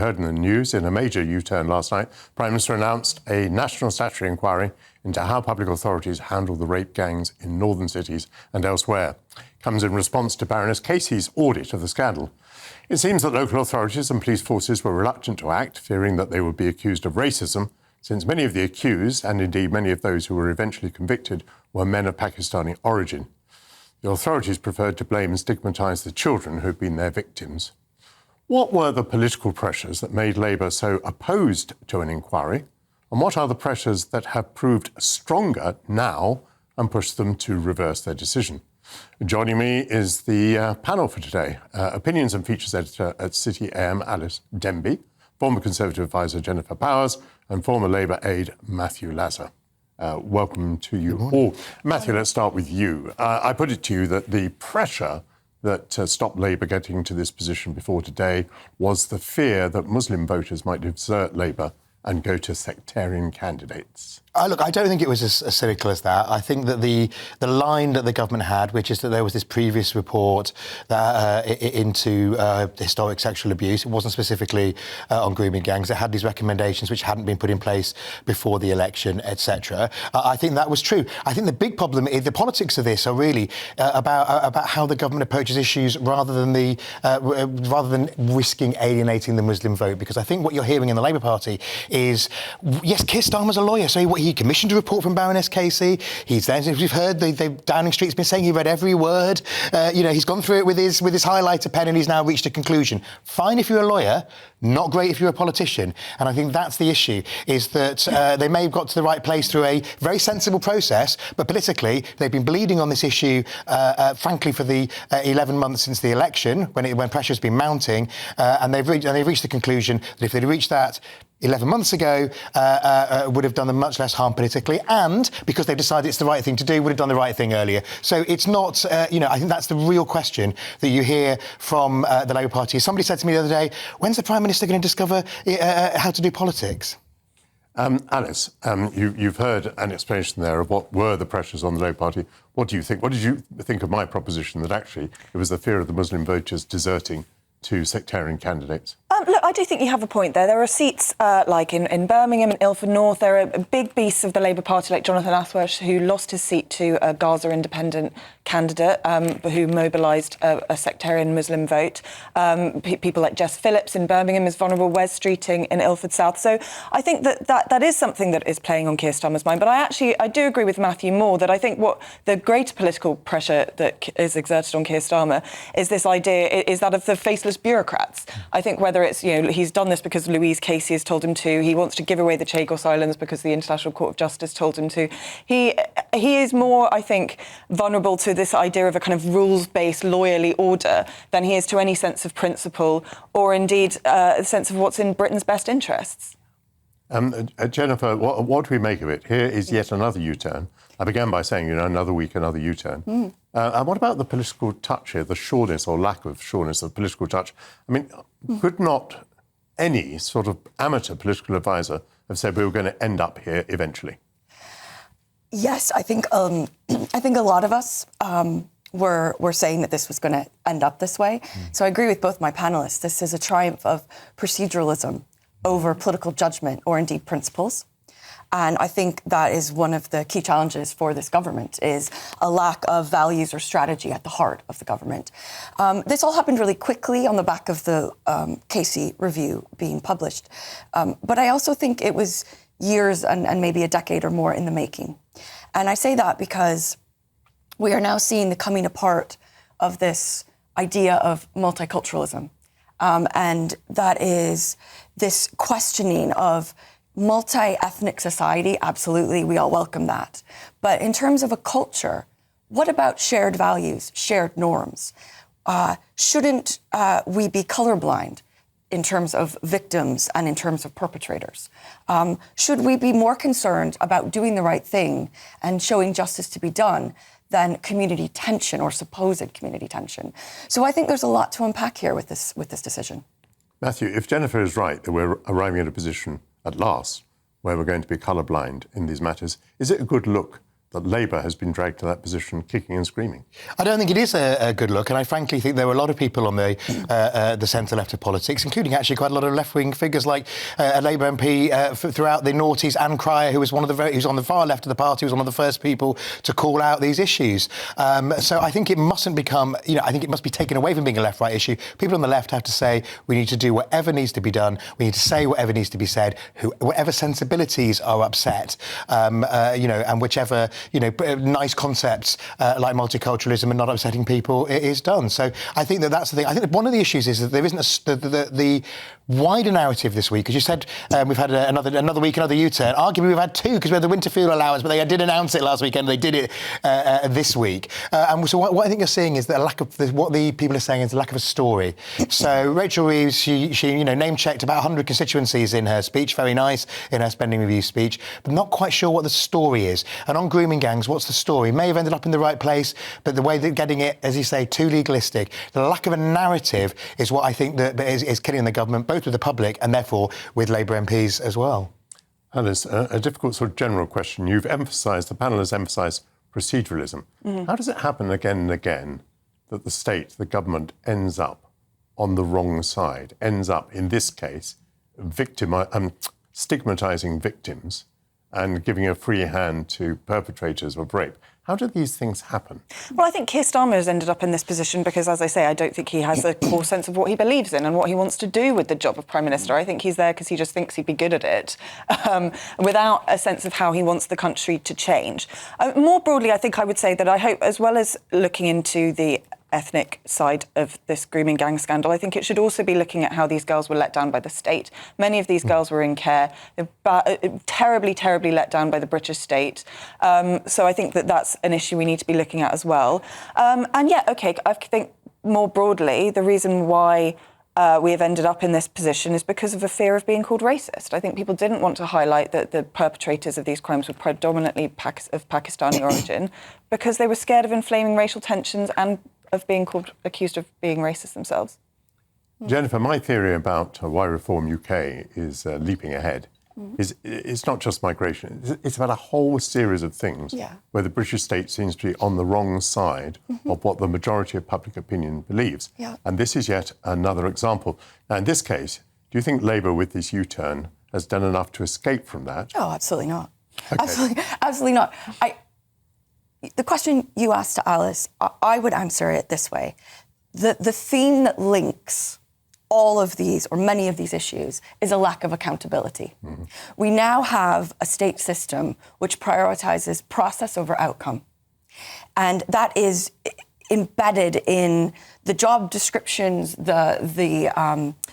heard in the news, in a major U-turn last night, Prime Minister announced a national statutory inquiry into how public authorities handle the rape gangs in northern cities and elsewhere. Comes in response to Baroness Casey's audit of the scandal. It seems that local authorities and police forces were reluctant to act, fearing that they would be accused of racism, since many of the accused, and indeed many of those who were eventually convicted, were men of Pakistani origin. The authorities preferred to blame and stigmatise the children who had been their victims. What were the political pressures that made Labour so opposed to an inquiry? And what are the pressures that have proved stronger now and pushed them to reverse their decision? Joining me is the panel for today. Opinions and Features Editor at City AM, Alice Denby, former Conservative advisor Jennifer Powers, and former Labour aide Matthew Lazar. Welcome to you all. Matthew, let's start with you. I put it to you that the pressure that stopped Labour getting to this position before today was the fear that Muslim voters might desert Labour and go to sectarian candidates. Look, I don't think it was as cynical as that. I think that the line that the government had, which is that there was this previous report that, into historic sexual abuse, it wasn't specifically on grooming gangs. It had these recommendations which hadn't been put in place before the election, etc. I think that was true. I think the big problem is the politics of this are really about how the government approaches issues rather than risking alienating the Muslim vote. Because I think what you're hearing in the Labour Party is, yes, Keir Starmer's a lawyer, so he commissioned a report from Baroness Casey. He's then, as we've heard, Downing Street's been saying he read every word. He's gone through it with his highlighter pen and he's now reached a conclusion. Fine if you're a lawyer, not great if you're a politician. And I think that's the issue, is that they may have got to the right place through a very sensible process, but politically they've been bleeding on this issue, frankly, for the 11 months since the election, when pressure's been mounting, and they've reached the conclusion that if they'd reached that 11 months ago, would have done them much less harm politically, and because they've decided it's the right thing to do, would have done the right thing earlier. So it's not, I think that's the real question that you hear from the Labour Party. Somebody said to me the other day, when's the Prime Minister going to discover how to do politics? Alice, you've heard an explanation there of what were the pressures on the Labour Party. What do you think? What did you think of my proposition that actually it was the fear of the Muslim voters deserting to sectarian candidates? Look, I do think you have a point there. There are seats like in Birmingham and Ilford North. There are big beasts of the Labour Party like Jonathan Athwash, who lost his seat to a Gaza independent candidate who mobilised a sectarian Muslim vote. People like Jess Phillips in Birmingham is vulnerable, Wes Streeting in Ilford South. So I think that is something that is playing on Keir Starmer's mind. But I do agree with Matthew more that I think what the greater political pressure that is exerted on Keir Starmer is this idea, is that of the faceless bureaucrats. I think whether it's, he's done this because Louise Casey has told him to, he wants to give away the Chagos Islands because the International Court of Justice told him to. He is more, I think, vulnerable to this idea of a kind of rules-based, lawyerly order than he is to any sense of principle or indeed a sense of what's in Britain's best interests. Jennifer, what do we make of it? Here is yet another U-turn. I began by saying, another week, another U-turn. And what about the political touch here, the sureness or lack of sureness of political touch? I mean, could not any sort of amateur political advisor have said we were going to end up here eventually? Yes, I think a lot of us were saying that this was going to end up this way. So I agree with both my panelists. This is a triumph of proceduralism over political judgment or indeed principles. And I think that is one of the key challenges for this government, is a lack of values or strategy at the heart of the government. This all happened really quickly on the back of the Casey review being published. But I also think it was years and maybe a decade or more in the making. And I say that because we are now seeing the coming apart of this idea of multiculturalism. And that is this questioning of multi-ethnic society. Absolutely, we all welcome that. But in terms of a culture, what about shared values, shared norms? Shouldn't we be colorblind in terms of victims and in terms of perpetrators? Should we be more concerned about doing the right thing and showing justice to be done than community tension or supposed community tension? So I think there's a lot to unpack here with this decision. Matthew, if Jennifer is right that we're arriving at a position at last where we're going to be colourblind in these matters, is it a good look that Labour has been dragged to that position kicking and screaming? I don't think it is a good look, and I frankly think there were a lot of people on the centre-left of politics, including actually quite a lot of left-wing figures like a Labour MP throughout the noughties, Anne Cryer, who was on the far left of the party, was one of the first people to call out these issues. So I think it mustn't become, I think it must be taken away from being a left-right issue. People on the left have to say, we need to do whatever needs to be done, we need to say whatever needs to be said, whatever sensibilities are upset, and whichever, nice concepts like multiculturalism and not upsetting people is done. So I think that's the thing. I think one of the issues is that there isn't the wider narrative this week. As you said, we've had another week, another U-turn. Arguably, we've had two because we had the winter fuel allowance, but they did announce it last weekend. They did it this week. And so what I think you're seeing is that what the people are saying is a lack of a story. So Rachel Reeves, she name-checked about 100 constituencies in her speech. Very nice in her spending review speech, but not quite sure what the story is. And on grooming gangs, what's the story? May have ended up in the right place, but the way they're getting it, as you say, too legalistic. The lack of a narrative is what I think that is killing the government, both with the public and therefore with Labour MPs as well. Alice, a difficult sort of general question. The panel has emphasised proceduralism. Mm-hmm. How does it happen again and again that the government ends up on the wrong side, ends up, in this case, stigmatising victims and giving a free hand to perpetrators of rape? How do these things happen? Well, I think Keir Starmer has ended up in this position because, as I say, I don't think he has a core sense of what he believes in and what he wants to do with the job of Prime Minister. I think he's there because he just thinks he'd be good at it, without a sense of how he wants the country to change. More broadly, I think I would say that I hope, as well as looking into the ethnic side of this grooming gang scandal, I think it should also be looking at how these girls were let down by the state. Many of these girls were in care. They're terribly, terribly let down by the British state. So I think that that's an issue we need to be looking at as well. I think more broadly, the reason why we have ended up in this position is because of a fear of being called racist. I think people didn't want to highlight that the perpetrators of these crimes were predominantly of Pakistani origin because they were scared of inflaming racial tensions and of being accused of being racist themselves. Jennifer, my theory about why Reform UK is leaping ahead is it's not just migration. It's about a whole series of things where the British state seems to be on the wrong side of what the majority of public opinion believes. Yeah. And this is yet another example. Now, in this case, do you think Labour, with this U-turn, has done enough to escape from that? Oh, absolutely not. Okay. Absolutely not. The question you asked to Alice, I would answer it this way. The theme that links all of these, or many of these issues, is a lack of accountability. Mm-hmm. We now have a state system which prioritises process over outcome. And that is embedded in the job descriptions, the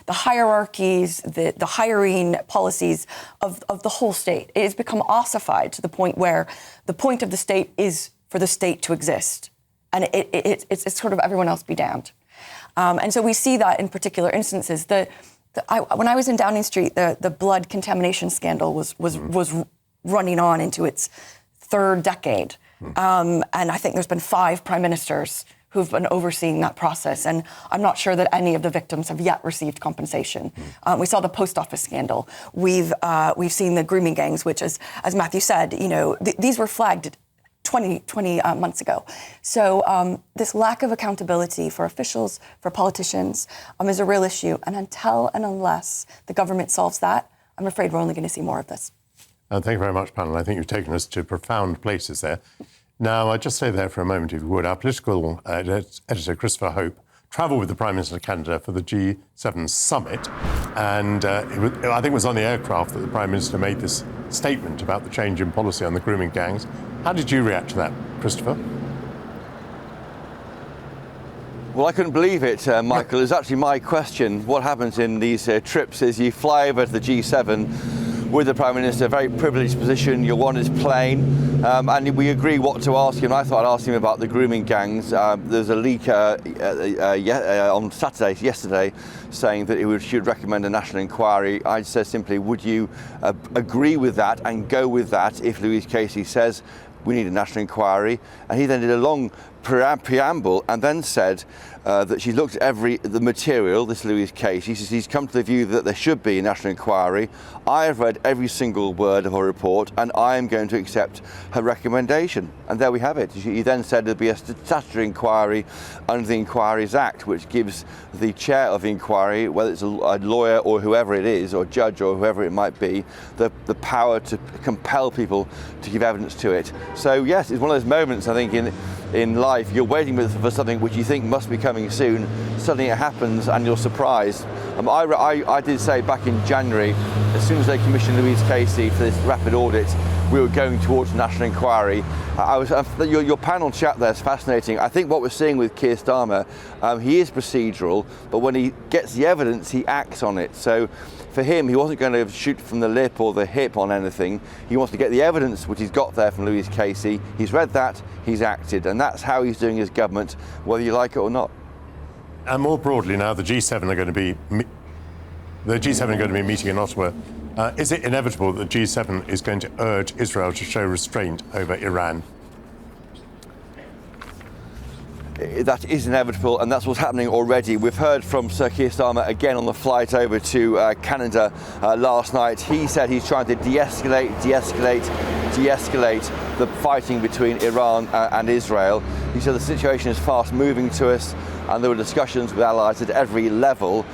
hierarchies, the hiring policies of the whole state. It has become ossified to the point where the point of the state is for the state to exist. And it's sort of everyone else be damned. And so we see that in particular instances. When I was in Downing Street, the blood contamination scandal was running on into its third decade. And I think there's been 5 prime ministers who've been overseeing that process. And I'm not sure that any of the victims have yet received compensation. We saw the post office scandal. We've seen the grooming gangs, which, as Matthew said, these were flagged 20 months ago. So this lack of accountability for officials, for politicians, is a real issue. And until and unless the government solves that, I'm afraid we're only going to see more of this. Thank you very much, panel. I think you've taken us to profound places there. Now, I'd just stay there for a moment, if you would. Our political editor, Christopher Hope, travelled with the Prime Minister of Canada for the G7 summit. And I think it was on the aircraft that the Prime Minister made this statement about the change in policy on the grooming gangs. How did you react to that, Christopher? Well, I couldn't believe it, Michael. It's actually my question. What happens in these trips is you fly over to the G7 with the Prime Minister, a very privileged position. You're on his plane, and we agree what to ask him. I thought I'd ask him about the grooming gangs. There's a leak on yesterday, saying that he should recommend a national inquiry. I said simply, would you agree with that and go with that if Louise Casey says we need a national inquiry? And he then did a long preamble and then said that she looked at the material, this Louise Casey. She's come to the view that there should be a national inquiry. I have read every single word of her report and I am going to accept her recommendation. And there we have it. She then said there'd be a statutory inquiry under the Inquiries Act, which gives the chair of the inquiry, whether it's a lawyer or whoever it is, or judge or whoever it might be, the power to compel people to give evidence to it. So yes, it's one of those moments, I think, in life, you're waiting for something which you think must be coming soon. Suddenly it happens and you're surprised. I did say back in January, as soon as they commissioned Louise Casey for this rapid audit, we were going towards a national inquiry. Your panel chat there is fascinating. I think what we're seeing with Keir Starmer, he is procedural, but when he gets the evidence, he acts on it. So for him, he wasn't going to shoot from the lip or the hip on anything. He wants to get the evidence which he's got there from Louise Casey. He's read that, he's acted, and that's how he's doing his government, whether you like it or not. And more broadly now, the G7 are going to be meeting in Ottawa. Is it inevitable that the G7 is going to urge Israel to show restraint over Iran? That is inevitable, and that's what's happening already. We've heard from Sir Keir Starmer again on the flight over to Canada last night. He said he's trying to de-escalate the fighting between Iran and Israel. He said the situation is fast moving to us, and there were discussions with allies at every level.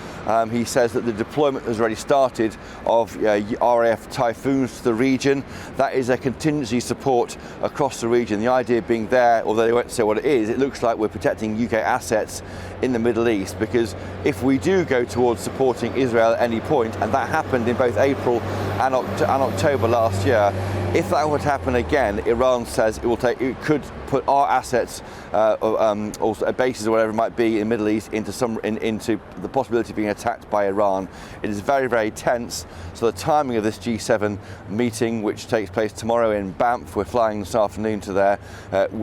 He says that the deployment has already started of RAF Typhoons to the region. That is a contingency support across the region. The idea being there, although they won't say what it is, it looks like we're protecting UK assets in the Middle East, because if we do go towards supporting Israel at any point, and that happened in both April and October last year, if that would happen again, Iran says it could put our assets, or bases or whatever it might be in the Middle East, into the possibility of being attacked by Iran. It is very, very tense. So the timing of this G7 meeting, which takes place tomorrow in Banff, we're flying this afternoon to there,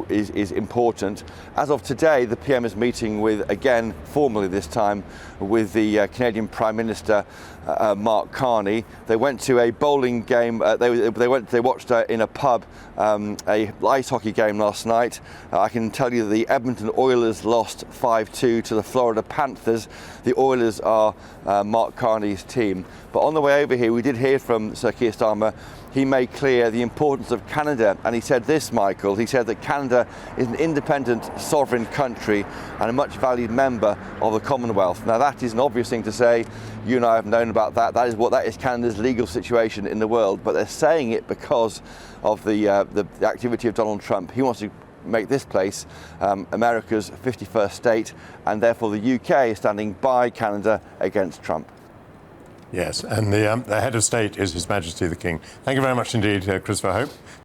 is important. As of today, the PM is meeting with, again, formally this time, with the Canadian Prime Minister, Mark Carney. They went to a bowling game. They watched in a pub a ice hockey game last night. I can tell you that the Edmonton Oilers lost 5-2 to the Florida Panthers. The Oilers are Mark Carney's team. But on the way over here, we did hear from Sir Keir Starmer. He made clear the importance of Canada, and he said this, Michael. He said that Canada is an independent, sovereign country and a much valued member of the Commonwealth. Now, that is an obvious thing to say. You and I have known about that. That is Canada's legal situation in the world. But they're saying it because of the activity of Donald Trump. He wants to make this place America's 51st state, and therefore the UK is standing by Canada against Trump. Yes, and the head of state is His Majesty the King. Thank you very much indeed, Christopher Hope.